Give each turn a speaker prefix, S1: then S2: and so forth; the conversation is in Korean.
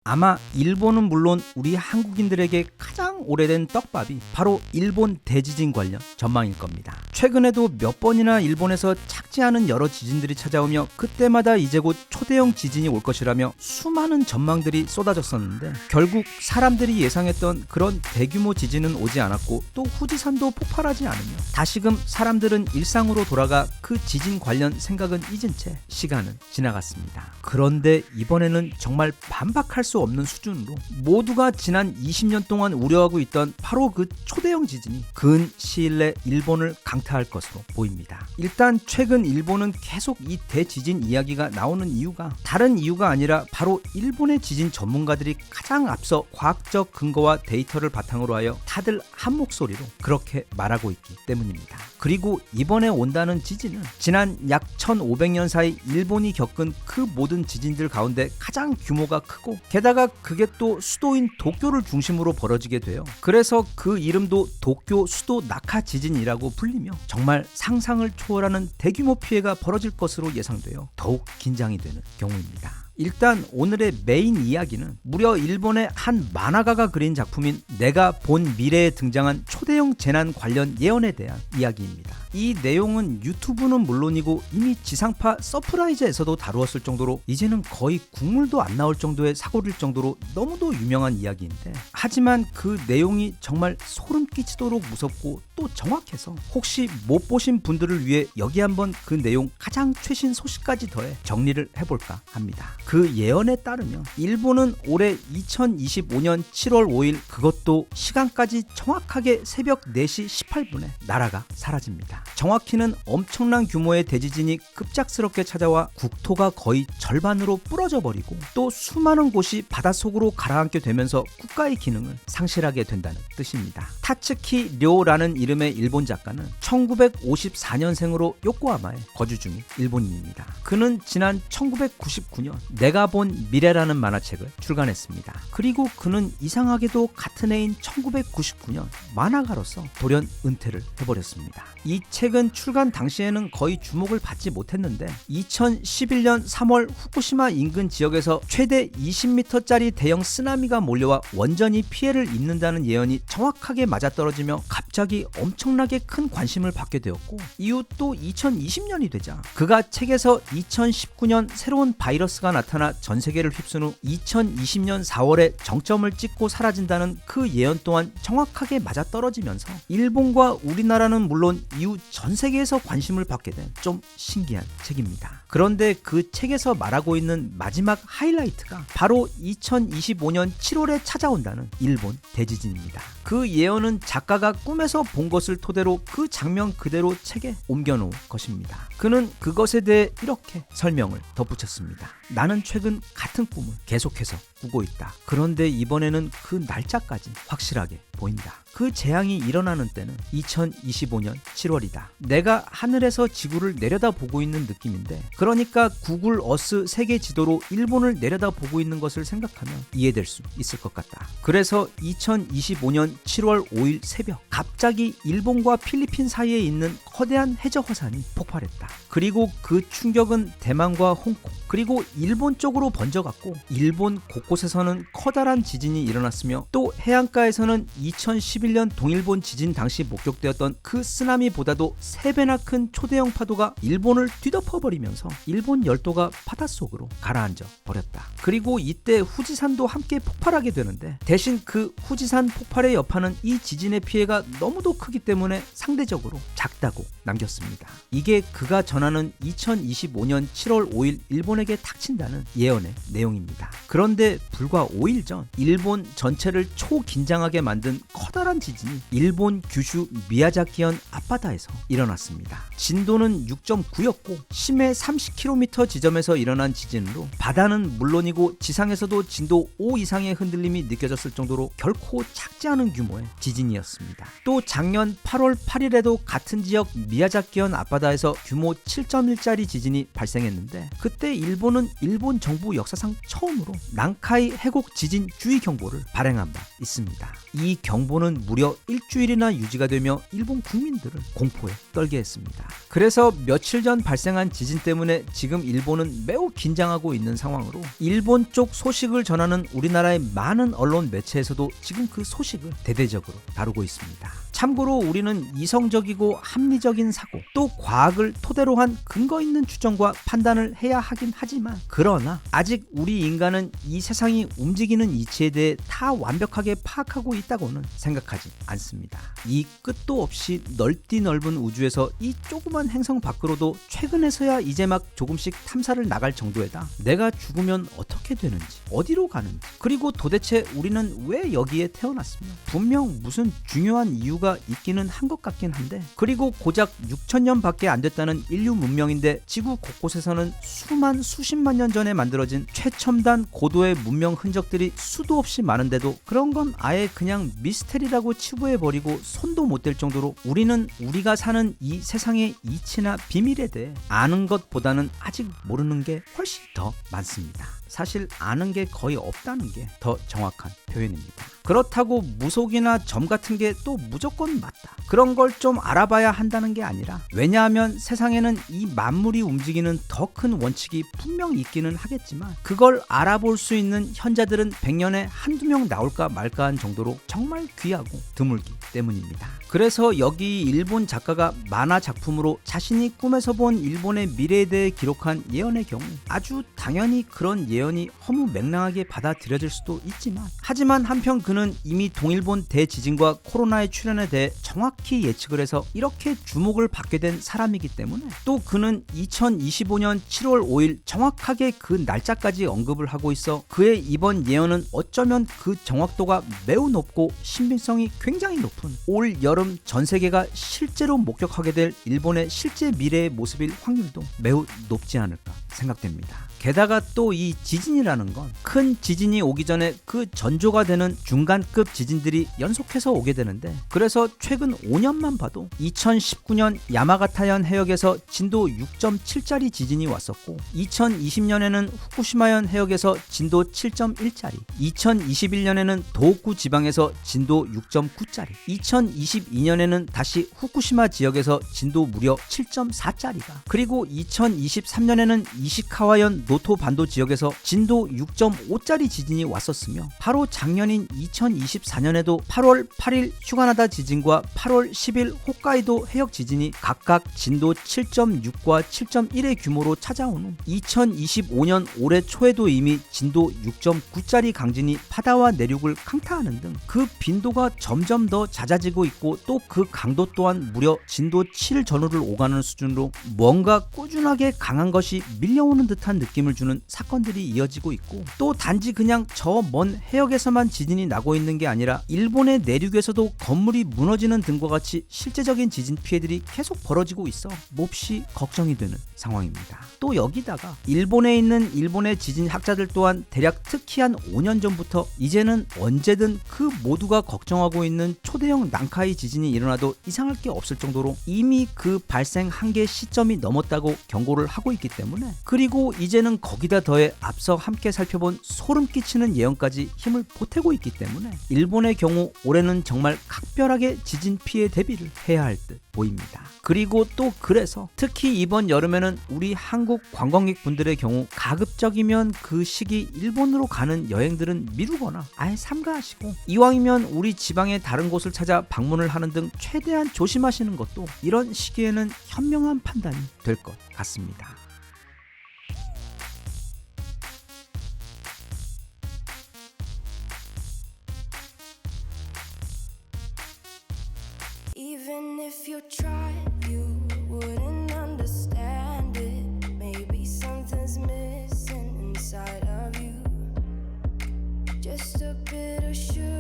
S1: 아마 일본은 물론 우리 한국인들에게 가장 오래된 떡밥이 바로 일본 대지진 관련 전망일 겁니다. 최근에도 몇 번이나 일본에서 작지 않은 여러 지진들이 찾아오며 그때마다 이제 곧 초대형 지진이 올 것이라며 수많은 전망들이 쏟아졌었는데 결국 사람들이 예상했던 그런 대규모 지진은 오지 않았고 또 후지산도 폭발하지 않으며 다시금 사람들은 일상으로 돌아가 그 지진 관련 생각은 잊은 채 시간은 지나갔습니다. 그런데 이번에는 정말 반박할 수 없는 수준으로 모두가 지난 20년 동안 우려하고 있던 바로 그 초대형 지진이 근 시일 내 일본을 강타할 것으로 보입니다. 일단 최근 일본은 계속 이 대지진 이야기가 나오는 이유가 다른 이유가 아니라 바로 일본의 지진 전문가들이 가장 앞서 과학적 근거와 데이터를 바탕으로 하여 다들 한 목소리로 그렇게 말하고 있기 때문입니다. 그리고 이번에 온다는 지진은 지난 약 1500년 사이 일본이 겪은 그 모든 지진들 가운데 가장 규모가 크고 게다가 그게 또 수도인 도쿄를 중심으로 벌어지게 돼요. 그래서 그 이름도 도쿄 수도 낙하 지진이라고 불리며 정말 상상을 초월하는 대규모 피해가 벌어질 것으로 예상되어 더욱 긴장이 되는 경우입니다. 일단 오늘의 메인 이야기는 무려 일본의 한 만화가가 그린 작품인 내가 본 미래에 등장한 초대형 재난 관련 예언에 대한 이야기입니다. 이 내용은 유튜브는 물론이고 이미 지상파 서프라이즈에서도 다루었을 정도로 이제는 거의 국물도 안 나올 정도의 사고일 정도로 너무도 유명한 이야기인데 하지만 그 내용이 정말 소름 끼치도록 무섭고 또 정확해서 혹시 못 보신 분들을 위해 여기 한번 그 내용 가장 최신 소식까지 더해 정리를 해볼까 합니다. 그 예언에 따르면 일본은 올해 2025년 7월 5일 그것도 시간까지 정확하게 새벽 4시 18분에 나라가 사라집니다. 정확히는 엄청난 규모의 대지진이 급작스럽게 찾아와 국토가 거의 절반으로 부러져 버리고 또 수많은 곳이 바닷속으로 가라앉게 되면서 국가의 기능을 상실하게 된다는 뜻입니다. 타츠키 료라는 이름의 일본 작가는 1954년생으로 요코하마에 거주 중인 일본인입니다. 그는 지난 1999년 내가 본 미래라는 만화책을 출간했습니다. 그리고 그는 이상하게도 같은 해인 1999년 만화가로서 돌연 은퇴를 해버렸습니다. 이 책은 출간 당시에는 거의 주목을 받지 못했는데 2011년 3월 후쿠시마 인근 지역에서 최대 20m짜리 대형 쓰나미가 몰려와 원전이 피해를 입는다는 예언이 정확하게 맞아떨어지며 갑자기 엄청나게 큰 관심을 받게 되었고 이후 또 2020년이 되자 그가 책에서 2019년 새로운 바이러스가 나타나 전 세계를 휩쓴 후 2020년 4월에 정점을 찍고 사라진다는 그 예언 또한 정확하게 맞아떨어지면서 일본과 우리나라는 물론 이후 전 세계에서 관심을 받게 된 좀 신기한 책입니다. 그런데 그 책에서 말하고 있는 마지막 하이라이트가 바로 2025년 7월에 찾아온다는 일본 대지진입니다. 그 예언은 작가가 꿈에서 본 것을 토대로 그 장면 그대로 책에 옮겨놓은 것입니다. 그는 그것에 대해 이렇게 설명을 덧붙였습니다. 나는 최근 같은 꿈을 계속해서 꾸고 있다. 그런데 이번에는 그 날짜까지 확실하게 보인다. 그 재앙이 일어나는 때는 2025년 7월이다. 내가 하늘에서 지구를 내려다보고 있는 느낌인데 그러니까 구글 어스 세계 지도로 일본을 내려다보고 있는 것을 생각하면 이해될 수 있을 것 같다. 그래서 2025년 7월 5일 새벽 갑자기 일본과 필리핀 사이에 있는 거대한 해저 화산이 폭발했다. 그리고 그 충격은 대만과 홍콩 그리고 일본 쪽으로 번져갔고 일본 곳곳에서는 커다란 지진이 일어났으며 또 해안가에서는 2011년 동일본 지진 당시 목격되었던 그 쓰나미보다도 3배나 큰 초대형 파도가 일본을 뒤덮어버리면서 일본 열도가 바닷속으로 가라앉아 버렸다. 그리고 이때 후지산도 함께 폭발하게 되는데 대신 그 후지산 폭발의 여파는 이 지진의 피해가 너무도 크기 때문에 상대적으로 작다고 남겼습니다. 이게 그가 전하는 2025년 7월 5일 일본에게 닥친다는 예언의 내용입니다. 그런데 불과 5일 전 일본 전체를 초긴장하게 만든 커다란 지진이 일본 규슈 미야자키현 앞바다에서 일어났습니다. 진도는 6.9였고 심해 30km 지점에서 일어난 지진으로 바다는 물론이고 지상에서도 진도 5 이상의 흔들림이 느껴졌을 정도로 결코 작지 않은 규모의 지진이었습니다. 또 작년 8월 8일에도 같은 지역 미야자키현 앞바다에서 규모 7.1짜리 지진이 발생했는데 그때 일본은 일본 정부 역사상 처음으로 난카이 해곡 지진 주의 경보를 발행한 바 있습니다. 이 경보는 무려 일주일이나 유지가 되며 일본 국민들을 공포에 떨게 했습니다. 그래서 며칠 전 발생한 지진 때문에 지금 일본은 매우 긴장하고 있는 상황으로 일본 쪽 소식을 전하는 우리나라의 많은 언론 매체에서도 지금 그 소식을 대대적으로 다루고 있습니다. 참고로 우리는 이성적이고 합리적인 사고 또 과학을 토대로 한 근거 있는 추정과 판단을 해야 하긴 하지만 그러나 아직 우리 인간은 이 세상이 움직이는 이치에 대해 다 완벽하게 파악하고 있다고는 생각하지 않습니다. 이 끝도 없이 넓디 넓은 우주에서 이 조그만 행성 밖으로도 최근에서야 이제 막 조금씩 탐사를 나갈 정도에다 내가 죽으면 어떻게 되는지 어디로 가는지 그리고 도대체 우리는 왜 여기에 태어났으며 분명 무슨 중요한 이유가 있기는 한 것 같긴 한데 그리고 고작 6,000년밖에 안 됐다는 인류 문명인데 지구 곳곳에서는 수십만 년 전에 만들어진 최첨단 고도의 문명 흔적들이 수도 없이 많은데도 그런 건 아예 그냥 미스테리라고 치부해버리고 손도 못 댈 정도로 우리는 우리가 사는 이 세상의 이치나 비밀에 대해 아는 것보다는 아직 모르는 게 훨씬 더 많습니다. 사실 아는 게 거의 없다는 게 더 정확한 표현입니다. 그렇다고 무속이나 점 같은 게 또 무조건 맞다. 그런 걸 좀 알아봐야 한다는 게 아니라 왜냐하면 세상에는 이 만물이 움직이는 더 큰 원칙이 분명 있기는 하겠지만 그걸 알아볼 수 있는 현자들은 100년에 한두 명 나올까 말까한 정도로 정말 귀하고 드물기 때문입니다. 그래서 여기 일본 작가가 만화 작품으로 자신이 꿈에서 본 일본의 미래에 대해 기록한 예언의 경우 아주 당연히 그런 예언이 허무맹랑하게 받아들여질 수도 있지만 하지만 한편 그는 이미 동일본 대지진과 코로나의 출현에 대해 정확히 예측을 해서 이렇게 주목을 받게 된 사람이기 때문에 또 그는 2025년 7월 5일 정확하게 그 날짜까지 언급을 하고 있어 그의 이번 예언은 어쩌면 그 정확도가 매우 높고 신빙성이 굉장히 높은 올 여름 전 세계가 실제로 목격하게 될 일본의 실제 미래의 모습일 확률도 매우 높지 않을까 생각됩니다. 게다가 또 이 지진이라는 건 큰 지진이 오기 전에 그 전조가 되는 중간급 지진들이 연속해서 오게 되는데 그래서 최근 5년만 봐도 2019년 야마가타현 해역에서 진도 6.7짜리 지진이 왔었고 2020년에는 후쿠시마현 해역에서 진도 7.1짜리 2021년에는 도호쿠 지방에서 진도 6.9짜리 2022년에는 다시 후쿠시마 지역에서 진도 무려 7.4짜리가 그리고 2023년에는 이시카와현 노토 반도 지역에서 진도 6.5짜리 지진이 왔었으며 바로 작년인 2024년에도 8월 8일 휴가나다 지진과 8월 10일 홋카이도 해역 지진이 각각 진도 7.6과 7.1의 규모로 찾아온 후 2025년 올해 초에도 이미 진도 6.9짜리 강진이 바다와 내륙을 강타하는 등 그 빈도가 점점 더 잦아지고 있고 또 그 강도 또한 무려 진도 7 전후를 오가는 수준으로 뭔가 꾸준하게 강한 것이 밀려오는 듯한 느낌을 주는 사건들이 이어지고 있고 또 단지 그냥 저 먼 해역에서만 지진이 나고 있는 게 아니라 일본의 내륙에서도 건물이 무너지는 등과 같이 실제적인 지진 피해들이 계속 벌어지고 있어 몹시 걱정이 되는 상황입니다. 또 여기다가 일본에 있는 일본의 지진 학자들 또한 대략 특히 한 5년 전부터 이제는 언제든 그 모두가 걱정하고 있는 초대형 난카이 지진이 일어나도 이상할 게 없을 정도로 이미 그 발생 한계 시점이 넘었다고 경고를 하고 있기 때문에 그리고 이제는 거기다 더해 앞서 함께 살펴본 소름 끼치는 예언까지 힘을 보태고 있기 때문에 일본의 경우 올해는 정말 각별하게 지진 피해 대비를 해야 할 듯 보입니다. 그리고 또 그래서 특히 이번 여름에는 우리 한국 관광객분들의 경우 가급적이면 그 시기 일본으로 가는 여행들은 미루거나 아예 삼가하시고 이왕이면 우리 지방의 다른 곳을 찾아 방문을 하는 등 최대한 조심하시는 것도 이런 시기에는 현명한 판단이 될 것 같습니다.
S2: Even if you tried, you wouldn't understand it. Maybe something's missing inside of you. Just a bit of sugar.